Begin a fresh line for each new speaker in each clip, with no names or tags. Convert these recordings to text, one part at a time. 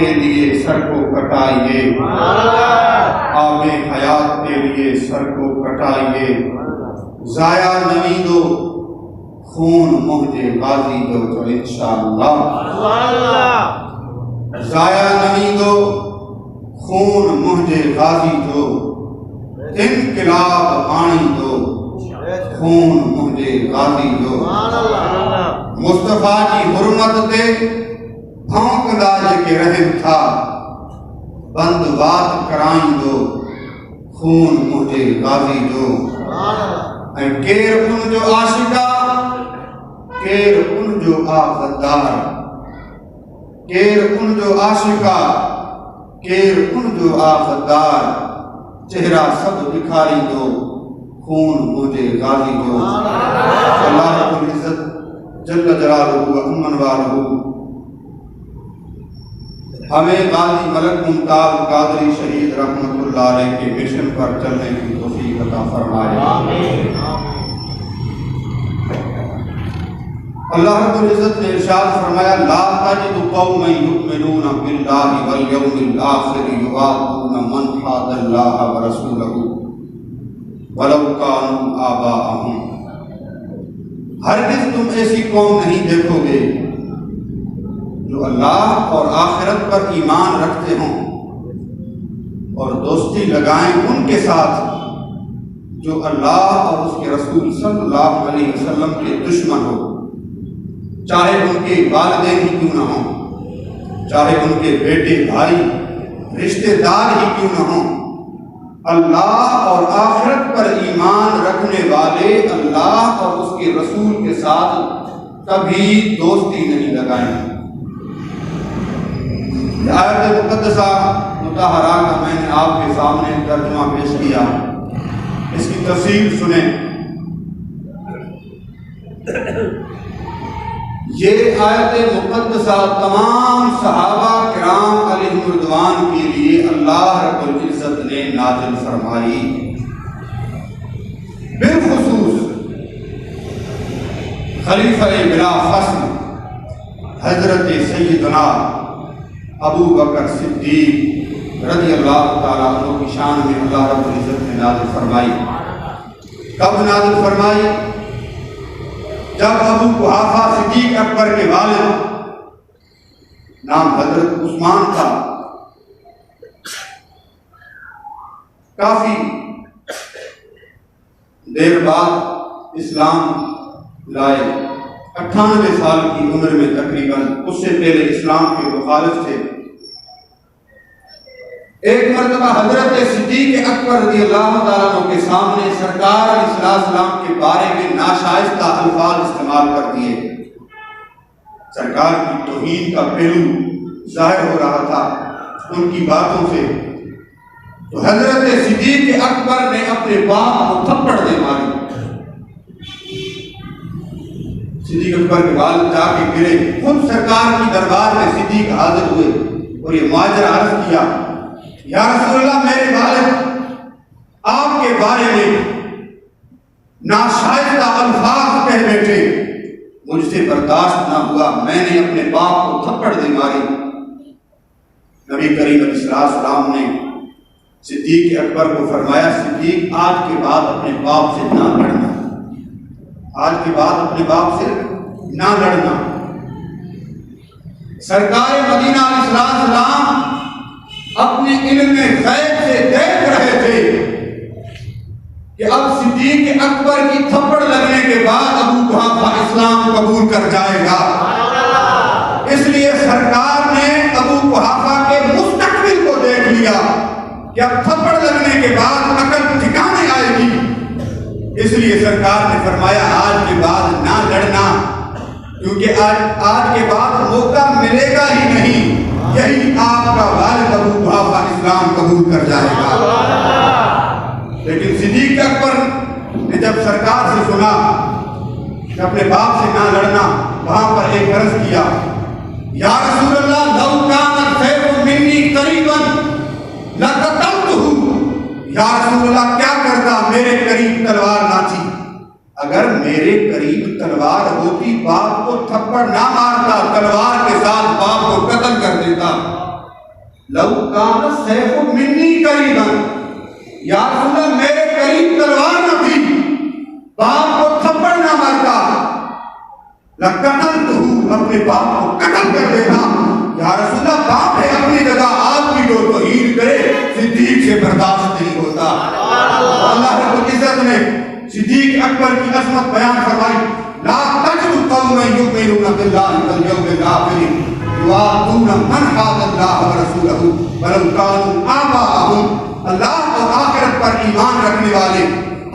کے لیے سر کو کٹائیے، آب حیات کے لیے سر کو کٹائیے، ضائع نمی دو، خون مہجے غازی دو تو انشاءاللہ، ضائع نمی دو، خون مہجے غازی دو، انقلاب آنی دو، خون مہجے غازی دو، مصطفیٰ کی حرمت تے بھونکدا جے کے رحم تھا، بند بات کرائیں دو، خون مہجے غازی دو، اے کیر ان جو عاشقہ، کیر ان جو غدار، کیر ان جو عاشقہ، کیر ان جو غدار، چہرہ سب دکھائی دو، خون مجھے غازی دو۔ اللہ رب العزت جل جلالہ و امن والہ ہمیں غازی ملک ممتاز قادری شہید رحمت اللہ علیہ کے مشن پر چلنے کی توفیق عطا فرمائے۔ اللہ رب العزت نے ارشاد فرمایا لا تجد قوما یؤمنون باللہ والیوم الآخر یوادون من حاد اللہ ورسولہ ولو كانوا آباءهم، ہرگز تم ایسی قوم نہیں دیکھو گے جو اللہ اور آخرت پر ایمان رکھتے ہوں اور دوستی لگائیں ان کے ساتھ جو اللہ اور اس کے رسول صلی اللہ علیہ وسلم کے دشمن ہو، چاہے ان کے والدین ہی کیوں نہ ہوں، چاہے ان کے بیٹے بھائی رشتہ دار ہی کیوں نہ ہوں، اللہ اور آخرت پر ایمان رکھنے والے اللہ اور اس کے رسول کے ساتھ کبھی دوستی نہیں لگائیں۔ آیت مقدسہ مطہرہ کا میں نے آپ کے سامنے ترجمہ پیش کیا، اس کی تفسیر سنیں۔ یہ آیت مقدسہ تمام صحابہ کرام علیہم رضوان کے لیے اللہ رب العزت نے نازل فرمائی، بالخصوص خلیفہ بلا فصل حضرت سیدنا ابو بکر صدیق رضی اللہ تعالیٰ عنہ کی شان میں اللہ رب العزت نے نازل فرمائی۔ کب نازل فرمائی؟ جب ابو قحافہ صدیق اکبر کے والد، نام حضرت عثمان تھا، کافی دیر بعد اسلام لائے، 98 سال کی عمر میں تقریباً، اس سے پہلے اسلام کے مخالف تھے۔ ایک مرتبہ حضرت صدیق اکبر رضی اللہ تعالیٰ عنہ کے سامنے سرکار علیہ السلام کے بارے میں ناشائستہ الفاظ استعمال کر دیے، سرکار کی توہین کا پہلو ظاہر ہو رہا تھا ان کی باتوں سے، تو حضرت صدیق اکبر نے اپنے باپ کو تھپڑ دے ماری۔ صدیق اکبر کے والد جا کے گرے، خود سرکار کی دربار میں صدیق حاضر ہوئے اور یہ ماجرا عرض کیا، یا رسول اللہ میرے والد آپ کے بارے میں ناشائستہ الفاظ کہہ بیٹھے، مجھ سے برداشت نہ ہوا، میں نے اپنے باپ کو تھپڑ دے ماری۔ نبی کریم علیہ السلام نے صدیق اکبر کو فرمایا صدیق آج کے بعد اپنے باپ سے نہ لڑنا، آج کے بعد اپنے باپ سے نہ لڑنا۔ سرکار مدینہ علیہ السلام اپنے علم غیب سے دیکھ رہے تھے کہ اب صدیق اکبر کی تھپڑ لگنے کے بعد ابو قحافہ اسلام قبول کر جائے گا، اس لیے سرکار نے ابو قحافہ کے مستقبل کو دیکھ لیا کہ اب تھپڑ لگنے کے بعد عقل ٹھکانے آئے گی، اس لیے سرکار نے فرمایا آج کے بعد نہ لڑنا، کیونکہ آج کے بعد موقع ملے گا ہی نہیں، یہی آپ کا والد ابو قحافہ اسلام قبول کر جائے گا۔ لیکن صدیق اکبر نے جب سرکار سے سنا کہ اپنے باپ سے نہ لڑنا، وہاں پر ایک عرض کیا، یا رسول اللہ لو کان السیف منی قریبا لقتلتہ، یا رسول اللہ کیا کرتا میرے قریب تلوار نہ تھی، اگر میرے قریب تلوار ہوتی باپ کو تھپڑ نہ مارتا، تلوار کے ساتھ باپ کو قتل کر دیتا۔ لو کان سیف منی قریبا، یا رسول اللہ میرے قریب تلوار نہ تھی، باپ کو تھپڑ نہ مارتا، لقتلتہ، اپنے باپ کو قتل کر دیتا۔ یا رسول اللہ باپ ہے اپنی جگہ، آپ کی جو توہین کرے صدیق سے برداشت نہیں ہوتا۔ اللہ رب العزت نے صدیق اکبر کی عظمت بیان فرمائی، لا تجد قوما یؤمنون باللہ والیوم الآخر یوادون من حاد اللہ ورسولہ ولو کانوا آباءہم۔ اللہ اور آخرت پر ایمان رکھنے والے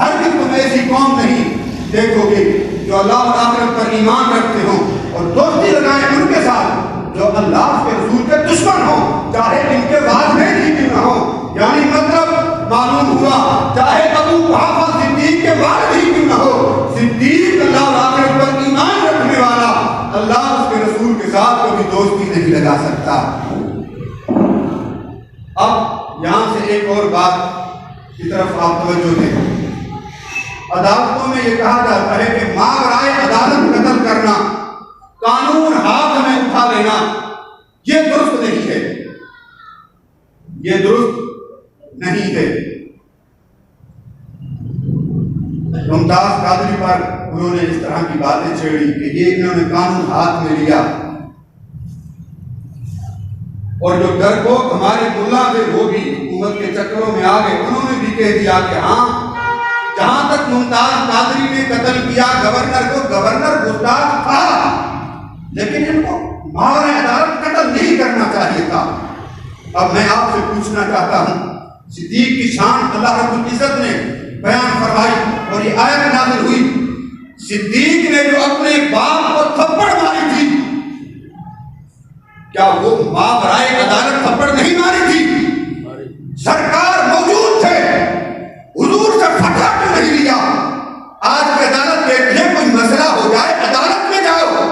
ہرگز تم ایسی قوم نہیں دیکھو گے جو اللہ اور آخرت پر ایمان رکھتے ہوں اور دوستی لگائیں ان کے ساتھ جو اللہ کے رسول کے دشمن ہوں، چاہے ان کے والدین ہی کیوں نہ ہوں۔ یعنی مطلب معلوم ہوا چاہے ابو قحافہ صدیق کے والد ہی کیوں نہ ہو، صدیق اللہ اور آخرت پر ایمان رکھنے والا اللہ اس کے رسول کے ساتھ کبھی دوستی نہیں لگا سکتا۔ اب یہاں سے ایک اور بات کی طرف آپ توجہ دیں۔ عدالتوں میں یہ کہا جاتا ہے کہ ماورائے عدالت قتل کرنا، قانون ہاتھ میں اٹھا لینا، یہ درست نہیں ہے، یہ درست نہیں ہے۔ ممتاز قادری پر انہوں نے اس طرح کی باتیں چھیڑی کہ یہ انہوں نے قانون ہاتھ میں لیا، اور جو ڈرپوک ہمارے ملا تھے وہ بھی حکومت کے چکروں میں آ گئے، انہوں نے بھی کہہ دیا کہ ہاں جہاں تک ممتاز قادری نے قتل کیا گورنر کو، گورنر گستاخ تھا، لیکن ان کو ماورائے عدالت قتل نہیں کرنا چاہیے تھا۔ اب میں آپ سے پوچھنا چاہتا ہوں، صدیق کی شان اللہ رب العزت نے بیان فرمائی اور یہ آیت نازل ہوئی، صدیق نے جو اپنے باپ کو تھپڑ ماری تھی، کیا وہ ماورائے عدالت تھپڑ نہیں ماری تھی؟ سرکار موجود تھے، حضور سے فتویٰ کیوں نہیں لیا؟ آج کی عدالت دیکھ لیں، کوئی مسئلہ ہو جائے عدالت میں جاؤ،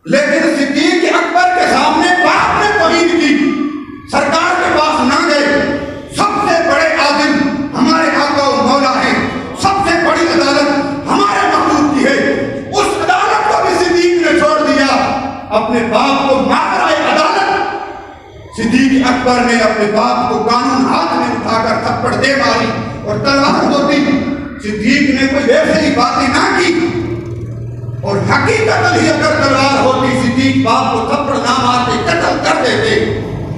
لیکن صدیق اکبر کے سامنے باپ نے توہین کی، سرکار کے پاس نہ گئے۔ سب سے بڑے عادل ہمارے آقا و مولا ہیں، سب سے بڑی عدالت ہمارے محبوب کی ہے، اس عدالت کو بھی صدیق نے چھوڑ دیا، اپنے باپ کو ماورائے عدالت۔ صدیق اکبر نے اپنے باپ کو قانون ہاتھ میں اٹھا کر تھپڑ دے ماری، اور تلوار ہوتی، صدیق نے کوئی ایسے ہی باتیں نہ کی، اور حقیقت ہی اگر تلوار ہوتی صدیق باپ کو تھپڑ نہ مارتے، قتل کر دیتے،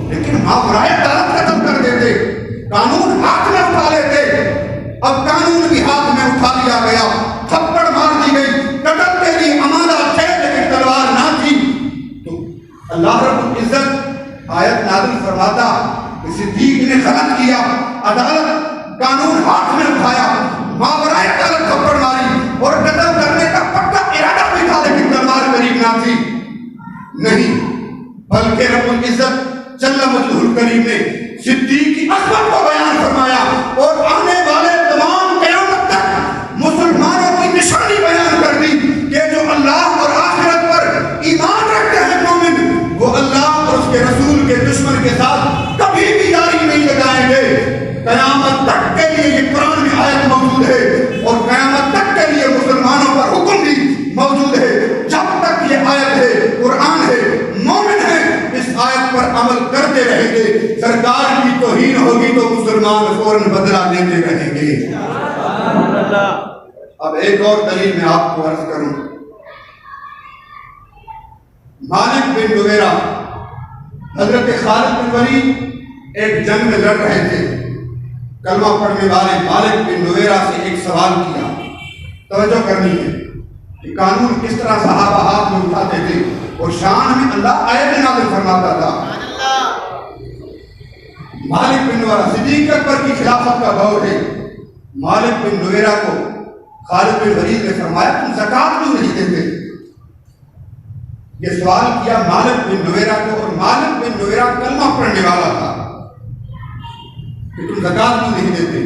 لیکن ماورائے عدالت قتل کر دیتے، قانون ہاتھ میں اٹھا لیتے۔ اب قانون بھی ہاتھ میں اٹھا لیا گیا، تھپڑ مار دی گئی، قتل کے لیے آمادہ تھے لیکن تلوار نہ تھی، تو اللہ رب العزت آیت نازل فرماتا کہ صدیق نے غلط کیا، عدالت قانون ہاتھ میں اٹھایا، ماورائے عدالت تھپڑ ماری، اور قتل کرنے کا پکا ارادہ بھی تھا لیکن تلوار قریب نہ تھی۔ نہیں، بلکہ رب العزت جل وجلہ الکریم نے صدیق کی عظمت کو بیان فرمایا، اور آنے والے تمام قیامت تک مسلمانوں کی نشانی بیان کر دی کہ جو اللہ اور آخرت پر ایمان رکھتے ہیں مومن، وہ اللہ اور اس کے رسول کے دشمن کے ساتھ کبھی بھی یاری نہیں لگائیں گے۔ قیامت تک کے لیے یہ قرآن میں آیت موجود ہے، اور قیامت تک کے لیے مسلمانوں پر حکم بھی موجود ہے۔ جب تک یہ آیت ہے، قرآن ہے، مومن ہے، اس آیت پر عمل کرتے رہیں گے، سرکار کی توہین ہوگی تو مسلمان فوراً بدلہ لیتے رہیں گے۔ اب ایک اور دلیل میں آپ کو عرض کروں، مالک بن نویرہ، حضرت خالد بن ولید ایک جنگ میں لڑ رہے تھے، کلمہ پڑھنے والے مالک بن نویرہ سے ایک سوال کیا، توجہ کرنی ہے کہ قانون کس طرح صحابہ ہاتھ میں اٹھاتے تھے، اور شان میں اللہ آیت نازل فرماتا تھا۔ مالک بن نویرہ، صدیق اکبر کی خلافت کا دور ہے، مالک بن نویرہ کو خالد بن ولید نے فرمایا تم زکوٰۃ کیوں نہیں دیتے؟ یہ سوال کیا مالک بن نویرہ کو، اور مالک بن نویرہ کلمہ پڑھنے والا تھا کہ تم زکوٰۃ کیوں نہیں دیتے؟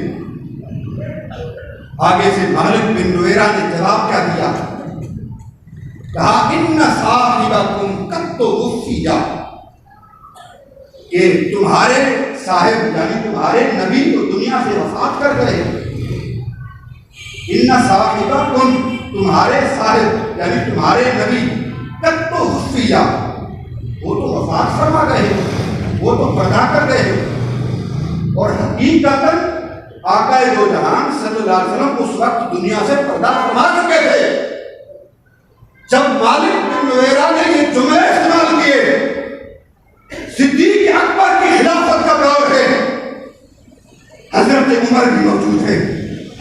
آگے سے مالک بن نویرہ نے جواب کیا دیا؟ کہا ان صاحبکم قد توفی، کہ تمہارے صاحب یعنی تمہارے نبی تو دنیا سے وفات کر گئے۔ ان صاحبکم، تمہارے صاحب یعنی تمہارے نبی، قد توفی، وہ تو وفات فرما گئے، وہ تو پردہ کر رہے ہیں. اور حقیقتاً آقا دو جہان صلی اللہ علیہ وسلم اس وقت دنیا سے پردہ فرما چکے تھے. جب مالک بن نویرہ نے یہ جملے استعمال کیے، صدیق اکبر کی خلافت کا دور ہے، حضرت عمر بھی موجود ہے،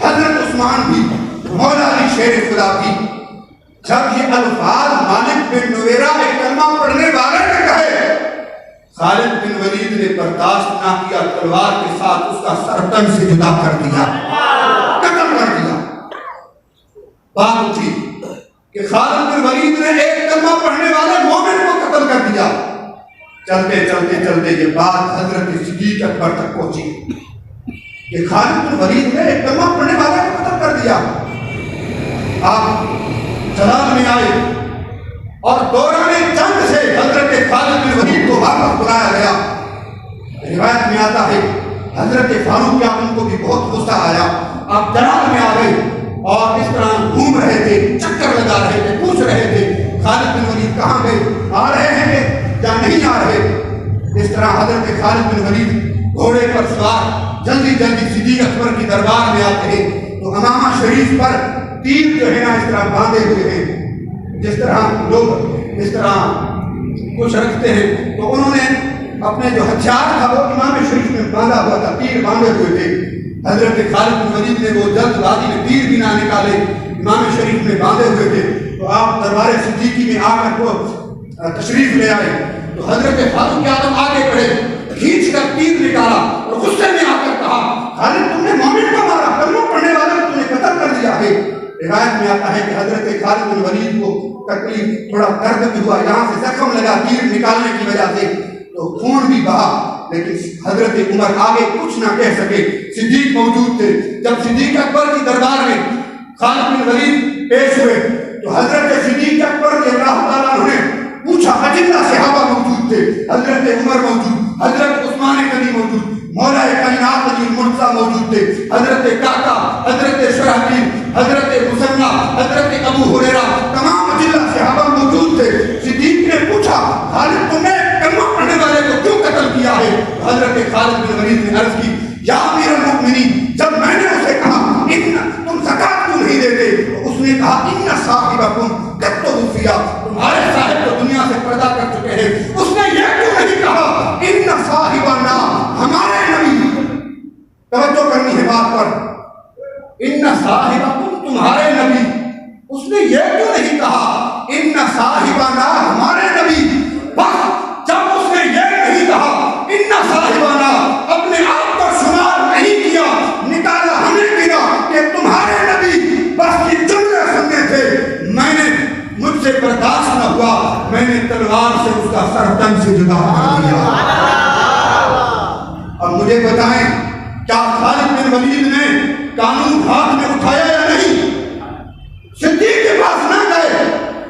حضرت عثمان بھی، مولا علی شیر خدا بھی. جب یہ الفاظ مالک بن نویرہ ایک کلمہ پڑھنے والے نے کہے، خالد بن ولید نے برداشت نہ کیا، تلوار کے ساتھ اس کا سر تن سے جدا کر دیا، قتل کر دیا. بات اٹھی کہ خالد بن ولید نے ایک کلمہ پڑھنے والے مومن کو قتل کر دیا. چلتے چلتے چلتے یہ بات حضرت صدیق اکبر تک پہنچی کہ خالد بن ولید نے ایک کلمہ پڑھنے والے کو قتل کر دیا. آپ جلال میں آئے اور دوران جنگ سے حضرت خالد بن ولید کو واپس بلایا گیا. روایت میں آتا ہے حضرت فاروق اعظم کو بھی بہت غصہ آیا. آپ جلال میں آ گئے اور اس طرح گھوم رہے تھے، چکر لگا رہے تھے، پوچھ رہے تھے خالد بن ولید کہاں گئے، آ رہے ہیں یا نہیں آ رہے. اس طرح حضرت خالد بن ولید گھوڑے پر سوار جلدی جلدی صدیق اکبر کی دربار میں آتے ہیں تو امامہ شریف پر تیر جو ہے نا اس طرح باندھے ہوئے ہیں، جس طرح لوگ اس طرح کچھ رکھتے ہیں، تو انہوں نے اپنے جو ہتھیار تھا وہ امام شریف میں باندھا ہوا تھا، تیر باندھے ہوئے تھے. حضرت خالد بن ولید نے وہ جلد بازی میں تیر بھی نہ نکالے، امام شریف میں باندھے ہوئے تھے. تو آپ دربار صدیقی میں آ کر وہ تشریف لے آئے تو حضرت فاروق اعظم آگے بڑھے، کھینچ کر تیر نکالا اور غصے میں آ کر کہا خالد تم نے مومن کو مارا، کلمہ پڑھنے والے کو تم نے قتل کر دیا ہے. روایت میں آتا ہے کہ حضرت خالد بن ولید کو تکلیف، تھوڑا درد بھی ہوا، یہاں سے زخم لگا تیر نکالنے کی وجہ سے، تو خون بھی بہا، لیکن حضرت عمر آگے کچھ نہ کہہ سکے. صدیق موجود تھے. جب صدیق اکبر کی دربار میں خالد بن ولید پیش ہوئے تو حضرت صدیق اکبر کے اللہ تعالیٰ نے پوچھا، اجلہ صحابہ موجود تھے، حضرت عمر موجود، حضرت عثمان غنی موجود، مولا کائنات علی مرتضیٰ موجود تھے، حضرت کاکا، حضرت شرحبیل، حضرت مسنہ، حضرت ابو ہریرہ، تمام اجلہ صحابہ موجود تھے. صدیق نے پوچھا خالد تم نے کلمہ پڑھنے والے کو کیوں قتل کیا ہے؟ حضرت خالد بن ولید نے عرض کی یا امیر المؤمنین، جب میں نے اسے کہا تم زکات کیوں نہیں دیتے تو اس نے کہا ان صاحبکم قد توفی، تمہارے صاحب تو دنیا سے پردہ کر چکے ہیں. اس نے یہ کیوں نہیں کہا ان صاحبنا، ہمارے نبی، توجہ کرنی ہے بات پر، ان صاحبکم تمہارے نبی، اس نے یہ کیوں نہیں کہا ان صاحبنا ہمارے نبی. بس جب اس نے یہ نہیں کہا ان صاحبنا، اپنے آپ کو شمار نہیں کیا، نکالا ہمیں کیا کہ تمہارے نبی، بس یہ جملے سننے تھے، میں نے مجھ سے برداشت نہ ہوا، میں نے تلوار سے اس کا سر تن سے جدا کر دیا. اب مجھے بتائیں کیا خالد بن ولید نے قانون ہاتھ میں اٹھایا یا نہیں؟ صدیق کے پاس نہ گئے،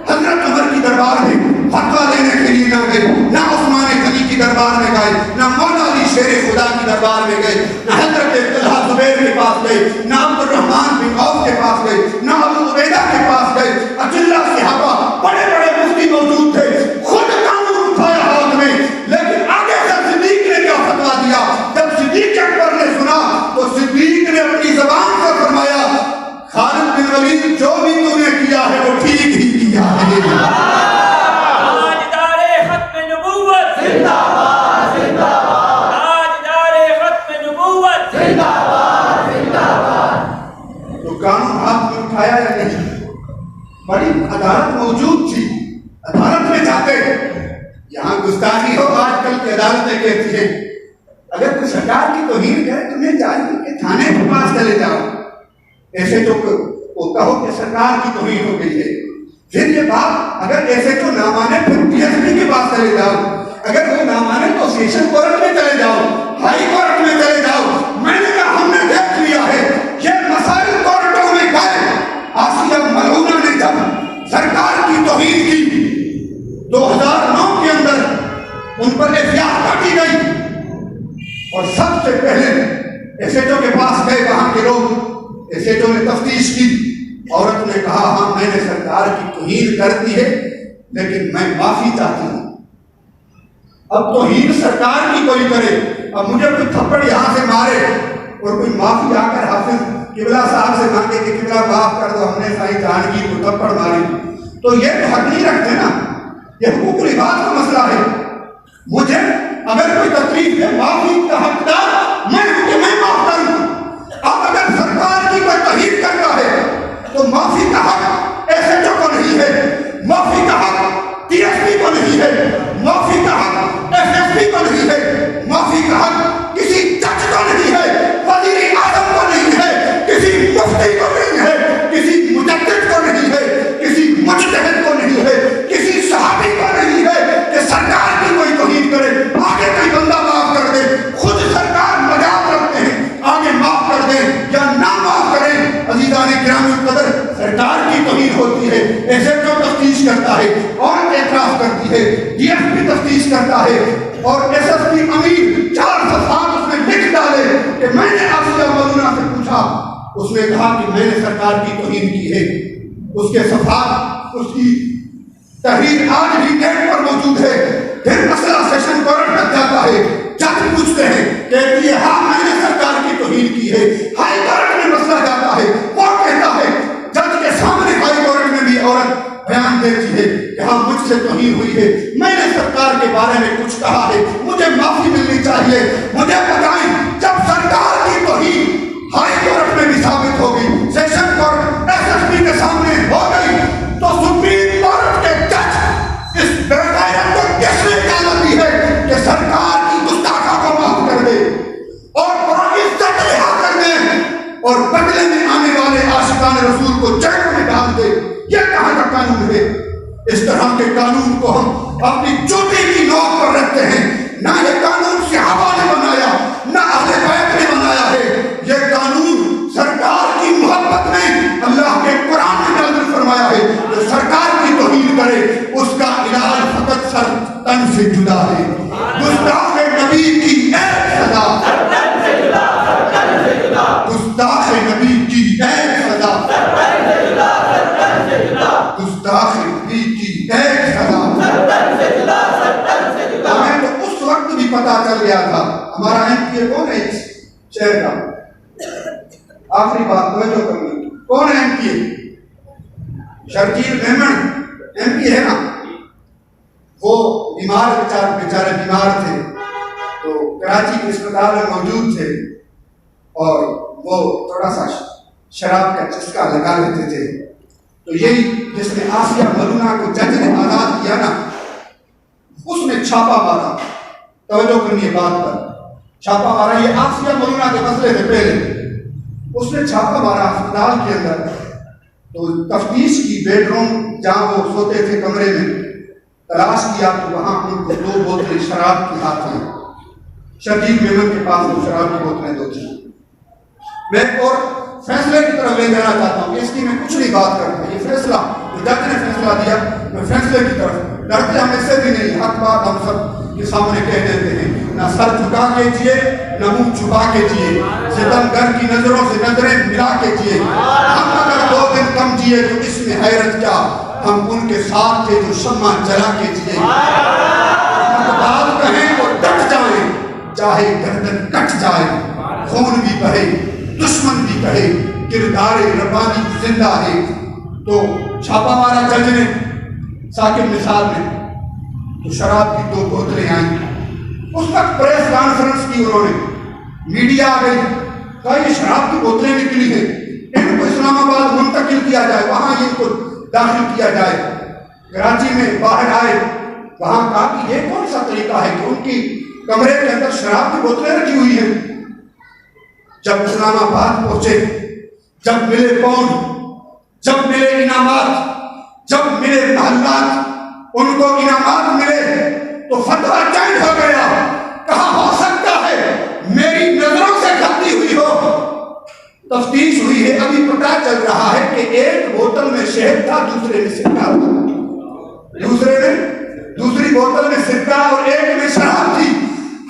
حضرت عمر کی دربار میں فتویٰ لینے کے لیے نہ گئے، نہ عثمان غنی کی دربار میں گئے، نہ مولا علی شیر خدا کی دربار میں گئے، نہ حضرت طلحہ زبیر کے پاس گئے، نہ عبد الرحمن بن عوف کے پاس گئے، نہ ابو عبیدہ کے پاس گئے. اجلہ صحابہ بڑے بڑے مفتی موجود تھے، خود قانون اٹھایا ہاتھ میں، لیکن آگے سے صدیق نے کیا فتویٰ دیا؟ جب صدیق اکبر نے سنا تو صدیق نے اپنی زبان سے فرمایا خالد بن ولید جو بھی تو نے کیا ہے وہ ٹھیک ہی کیا ہے. تو قانون ہاتھ میں اٹھایا یا نہیں؟ بڑی عدالت موجود تھی، عدالت میں جاتے، یہاں گستاخی ہو آج کل کی عدالتیں کہتی ہیں اگر کوئی سرکار کی توہین کرے تمہیں چاہیے کہ تھانے کے پاس چلے جاؤ، ایسے تو کہو کہ سرکار کی توہین ہو گئی ہے. پھر یہ بات اگر ایسے تو نہ مانے پھر پی ایس پی کے پاس چلے جاؤ، اگر وہ نہ مانے تو سیشن کورٹ میں چلے جاؤ، ہائی کورٹ میں چلے جاؤ. میں نے کہا ہم نے دیکھ لیا ہے یہ مسائل کورٹوں میں گئے. آسیہ ملعونہ نے جب سرکار کی توہین کی 2009 کے اندر ان پر احتیاط کاٹی گئی اور سب سے پہلے ایس ایچ او کے پاس گئے وہاں کے لوگ، ایس ایچ او نے تفتیش کی، عورت نے کہا ہاں میں نے سرکار کی توہین کر دی ہے لیکن میں معافی چاہتی ہوں. اب توہین سرکار کی کی کوئی کرے، اب مجھے کوئی تھپڑ یہاں سے مارے اور کوئی معافی آ کر حافظ قبلہ صاحب سے مانگے کہ قبلہ معاف کر دو، ہم نے سائیں جہانگیر کو تھپڑ ماری، تو یہ تو حق نہیں رکھتے نا، یہ حقوق العباد کا مسئلہ ہے۔ مجھے اگر کوئی تکلیف ہے معافی کا حقدار میں ہوں کہ میں معاف کروں۔ اب اگر سرکار کی کوئی توہین کرتا ہے تو معافی کا حق ایس ایچ او کو نہیں ہے، معافی کا حق ٹی ایس پی کو نہیں ہے، معافی کا حق ایس ایس پی کو نہیں ہے، معافی کا حق کسی جج کو نہیں ہے، وزیر اعظم کو نہیں ہے، کسی مفتی کو نہیں ہے، کسی مجدد کو نہیں ہے، کسی مجتہد کو نہیں ہے، کسی صحابی کو نہیں ہے کہ سرکار کی کوئی توہین کرے آگے کوئی بندہ معاف کر دے۔ خود سرکار مجاز رکھتے ہیں آگے معاف کر دیں یا نہ معاف کریں۔ عزیزان گرامی القدر، سرکار کی توہین ہوتی ہے، ایس ایچ او تفتیش کرتا ہے اور اعتراف کرتی ہے، ڈی ایس پی تفتیش کرتا ہے اور ایس ایس پی امیر 4 صفحات اس میں لکھ ڈالے کہ میں نے آسیہ ملونہ سے پوچھا، اس نے کہا کہ میں نے سرکار کی توہین کی ہے، اس کے صفحات اس کی تحریر آج بھی نیٹ پر موجود ہے۔ پھر مسئلہ سیشن کورٹ تک جاتا ہے، جج پوچھتے ہیں کہ ہاں میں نے سرکار کی توہین کی ہے، ہائی کورٹ میں مسئلہ جاتا ہے، وہ کہتا ہے جج کے سامنے ہائی کورٹ میں بھی عورت بیان دیتی ہے کہ ہاں مجھ سے توہین ہوئی ہے، میں نے سرکار کے بارے میں کچھ کہا ہے، مجھے معافی ملنی چاہیے۔ مجھے بتائیں جب سرکار کی توہین ہائی کورٹ میں بھی ثابت ہوگی، session court S S P کے سامنے ہو گئی، تو سپریم کورٹ کے جج اس بیغیرت کو کس نے اجازت دی ہے کہ سرکار کی گستاخی کو معاف کر دے اور قرآن عزت رہا کر دے اور بدلے میں آنے والے عاشقان رسول کو جیل میں ڈال دے؟ یہ کہاں کا قانون ہے؟ اس طرح کے قانون کو ہم اپنی چوٹی کی نوک پر رکھتے ہیں۔ نہ یہ قانون صحابہ نے بنایا، نہ اہل بیت نے بنایا ہے، یہ قانون سرکار کی محبت میں اللہ کے قرآن میں نازل فرمایا ہے۔ جو سرکار کی توہین کرے اس کا علاج فقط سر تن سے جدا ہے۔ گستاخ نبی کی ایک سزا، گستاخ نبی کی ایک سزا، گستاخ نبی کی ایک سزا۔ ہمیں تو اس وقت بھی پتا چل گیا تھا ہمارا ایم پی اے کون ہے اس شہر کا؟ آخری بات توجہ کرنی، کون ہے ایم پی اے؟ شرجیل میمن ایم پی ہے نا، وہ بیمار بیچارے بیمار تھے تو کراچی کے اسپتال میں موجود تھے اور وہ تھوڑا سا شراب کا چسکا لگا لیتے تھے، تو یہی جس نے آسیہ ملونہ کو جج نے آزاد کیا نا، اس نے چھاپا مارا۔ توجہ کرنی ہے بات پر، چھاپا مارا یہ آسیہ ملونہ کے مسئلے سے پہلے اس نے چھاپا مارا اسپتال کے اندر، تو تفتیش کی بیڈ روم جہاں وہ سوتے تھے کمرے میں، تلاش کیا تو وہاں ان کو 2 بوتلیں شراب کی ہاتھ میں، شرجیل میمن کے پاس وہ شراب کی بوتلیں 2 تھیں۔ میں اور فیصلے کی طرف لے جانا چاہتا ہوں، اس کی میں کچھ نہیں بات کرتا، یہ فیصلہ جج نے فیصلہ دیا، میں فیصلے کی طرف ڈرتے ہم اس سے بھی نہیں، حق بات ہم سب کے سامنے کہہ دیتے ہیں، نہ سر جھکا کے جیے نہ منہ چھپا کے جیے، ستم گر کی نظروں سے نظریں ملا کے جیے، ہم اگر 2 دن کم جیے تو اس میں حیرت کیا، ہم ان کے ساتھ تھے جو شمع جلا کے جیے۔ بات کہیں تو ڈٹ جائیں، چاہے گردن کٹ جائے، خون بھی بہے دشمن بھی کہے، کردار ربانی زندہ ہے۔ تو چھاپا مارا جج نے ثاقب مثال میں، تو شراب کی 2 بوتلیں آئیں، اس وقت پریس کانفرنس کی انہوں نے، میڈیا آ گئی، کہا یہ شراب کی بوتلیں نکلی ہیں، ان کو اسلام آباد منتقل کیا جائے، وہاں ان کو داخل کیا جائے۔ کراچی میں باہر آئے، وہاں کہا کہ یہ کون سا طریقہ ہے کہ ان کی کمرے کے اندر شراب کی بوتلیں رکھی ہوئی ہیں۔ جب اسلام آباد پہنچے، جب ملے پاؤنڈ، جب ملے انعامات، جب ملے محلات، ان کو انعامات ملے تو فتویٰ چینج ہو گیا۔ کہاں ہو سکتا ہے میری نظروں سے غلطی ہوئی ہو؟ تفتیش ہوئی ہے، ابھی پتہ چل رہا ہے کہ ایک بوتل میں شہد تھا، دوسرے میں سرکہ تھا، دوسری بوتل میں سرکہ اور ایک میں شراب تھی۔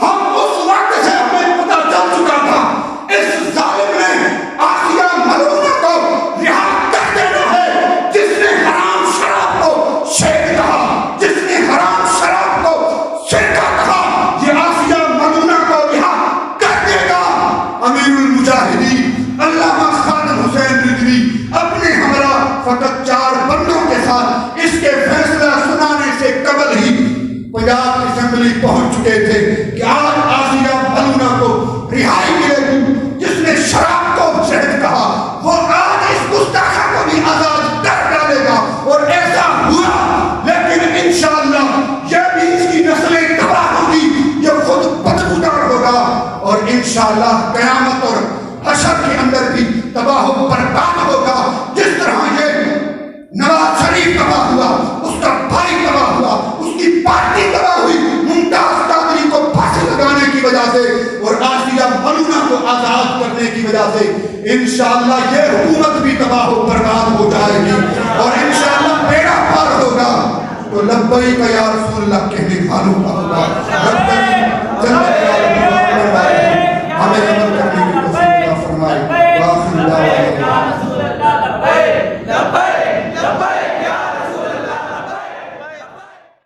ہم اس وقت سے ہمیں پتہ چل چکا تھا اس ظالم نے آسیہ ملونہ کو رہا کر دینا ہے، جس نے حرام شراب کو شہد کہا، جس نے حرام شراب کو سرکہ کہا، یہ انشاءاللہ قیامت اور حشر کے اندر بھی تباہ و برباد ہوگا. جس طرح یہ نواز شریف تباہ ہوا، اس کا بھائی تباہ ہوا، اس کی پارٹی تباہ ہوئی ممتاز قادری کو پھانسی لگانے کی وجہ سے اور آسیہ ملونہ کو آزاد کرنے کی وجہ سے، انشاءاللہ یہ حکومت بھی تباہ و برباد ہو جائے گی اور انشاءاللہ بیڑا پار ہوگا. تو لبیک یا رسول اللہ کہنے والوں کا ہوگا. ربنا جنت ہمیں عمل کرنے کی توفیق عطا فرمائے. وآخر دعوانا